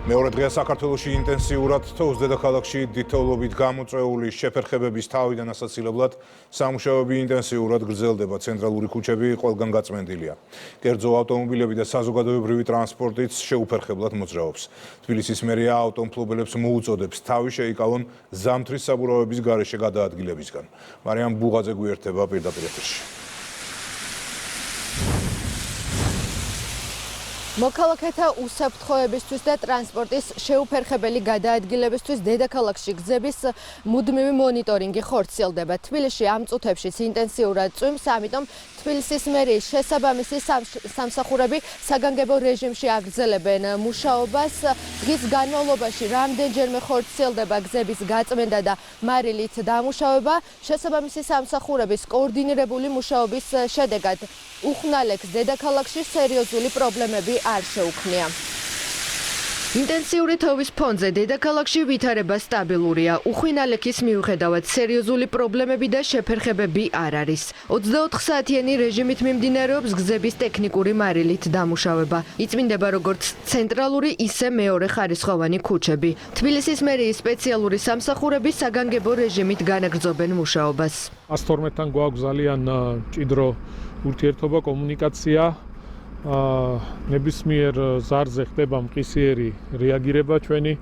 მეორე დღეა საქართველოში ინტენსიურად თოვს დედაქალაქში დიდთოვლობით გამოწვეული შეფერხებების თავიდან ასაცილებლად სამუშაოები ინტენსიურად გრძელდება. ცენტრალური ქუჩები ყველგან გაწმენდილია. კერძო ავტომობილები და საზოგადოებრივი ტრანსპორტიც შეუფერხებლად მოძრაობს. თბილისის მერია ავტომფლობელებს მოუწოდებს თავი შეიკავონ ზამთრის საბურავების გარეშე გადაადგილებისგან. მარიამ ბუღაძე გვიერთება პირდაპირ ეთერში. მოქალაქეთა უსაფრთხოებისთვის და ტრანსპორტის შეუფერხებელი გადაადგილებისთვის დედაქალაქში გზების მუდმივი მონიტორინგი ხორციელდება. თბილისში ამ წუთებშიც ინტენსიურად წვიმს, ამიტომ თბილისის მერიის შესაბამისი სამსახურები საგანგებო რეჟიმში აგრძელებენ მუშაობას. დღის განმავლობაში რამდენჯერმე ხორციელდება გზების გაწმენდა და მარილით დამუშავება. შესაბამისი სამსახურების კოორდინირებული მუშაობის შედეგად უხნალექს დედაქალაქში სერიოზული პრობლემები არ შეუქმნია. ინტენსიური თოვის ფონზე დედაქალაქში ვითარება სტაბილურია. უხინალექის მიუხედავად სერიოზული პრობლემები და შეფერხებები არ არის. 24 საათიანი რეჟიმით მიმდინარეობს გზების ტექნიკური მარილით დამუშავება. იწმინდება როგორც ცენტრალური, ისე მეორე ხარისხოვანი ქუჩები. თბილისის მერიის სპეციალური სამსახურები საგანგებო რეჟიმით განაგრძობენ მუშაობას. 112-თან გვაქვს ძალიან მჭიდრო ურთიერთობა, კომუნიკაცია. ნებისმიერ ზარზე ხდება მყისიერი რეაგირება ჩვენი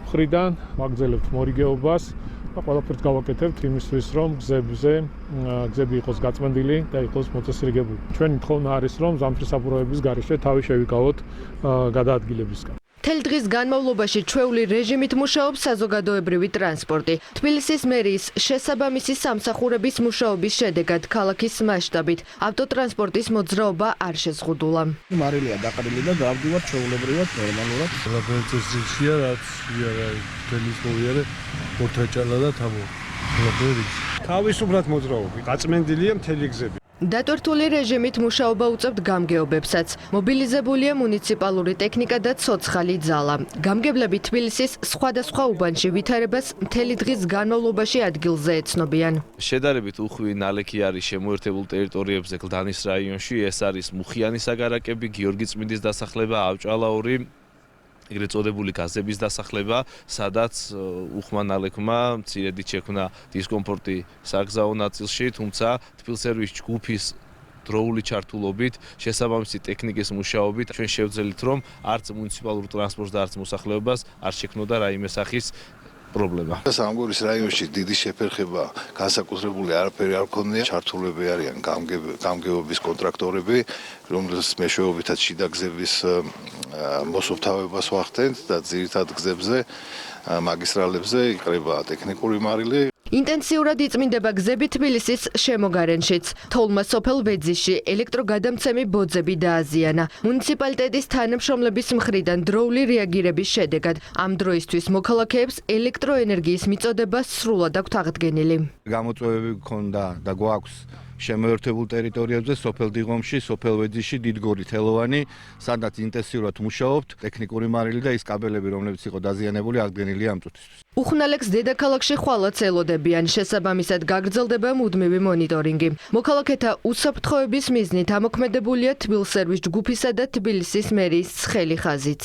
მხრიდან, ვაგრძელებთ მორიგეობას და ყველაფერს გავაკეთებთ იმისთვის, რომ გზები იყოს გაწმენდილი და იყოს მოწესრიგებული. ჩვენი თხოვნა არის, რომ ზამთრის საბურავების გარეშე თავი შევიკავოთ გადაადგილებისგან. მთელი დღის განმავლობაში ჩვეული რეჟიმით მუშაობს საზოგადოებრივი ტრანსპორტი. თბილისის მერიის შესაბამისი სამსახურების მუშაობის შედეგად ქალაქის მასშტაბით ავტოტრანსპორტის მოძრაობა არ შეზღუდულა. მარილია დაყრილი და დავდივართ ჩვეულებრივად ნორმალურად. ყველაფერზეშია რაც თელის მოვიარე ორთაჭალა და თამო. თავისუფლად მოძრაობი, გაწმენდილია მთელი გზები. დატვირთული რეჟიმით მუშაობა უწევთ გამგეობებსაც. მობილიზებულია მუნიციპალური ტექნიკა და ცოცხალი ძალა. გამგებლები თბილისის სხვადასხვა უბანში ვითარებას მთელი დღის განმავლობაში ადგილზე ეცნობიან. შედარებით უხვი ნალექი არის შემოერთებულ ტერიტორიებზე გლდანის რაიონში. ეს არის მუხიანის აგარაკები, გიორგიწმინდის დასახლება, ავჭალაური, ეგრეთ წოდებული გაზების დასახლება, სადაც უხმა ნალექმა მცირედით შექმნა დისკომფორტი საგზაო ნაწილში, თუმცა თბილსერვის ჯგუფის დროული ჩართულობით, შესაბამისი ტექნიკის მუშაობით ჩვენ შევძელით, რომ არც მუნიციპალურ ტრანსპორტს და არც მოსახლეობას არ შექმნოდა რაიმე სახის პრობლემა. სამგორის რაიონში დიდი შეფერხება განსაკუთრებული არაფერი არ ქონია. ჩართულები არიან გამგეობის კონტრაქტორები, რომლებიც მეშვეობითაც შიდა გზების მოსუფთავებას ვახდენთ და ძირითად გზებზე, მაგისტრალებზე იყრება ტექნიკური მარილი. ინტენსიურად იწმინდება გზები თბილისის შემოგარენშიც. თოვლმა სოფელ ვეძიში ელექტროგადამცემი ბოძები დააზიანა. მუნიციპალიტეტის თანამშრომლების მხრიდან დროული რეაგირების შედეგად ამ დროისთვის მოქალაქეებს ელექტროენერგიის მიწოდება სრულად აქვთ აღდგენილი. გამოწვევები გქონდა და გვაქვს შემოერთებულ ტერიტორიებზე, სოფელ დიღომში, სოფელ ვეძიში, დიდგორი, თელოვანი, სადაც ინტენსიურად მუშაობთ. ტექნიკური მარილი და ის კაბელები, რომლებიც იყო დაზიანებული, აღდგენილია ამ წუთისთვის. უხნალექს დედაქალაქში ხვალაც ელოდებიან, შესაბამისად გაგრძელდება მუდმივი მონიტორინგი. მოქალაქეთა უსაფრთხოების მიზნით ამოქმედებულია თბილსერვის ჯგუფისა და თბილისის მერიის ცხელი ხაზიც.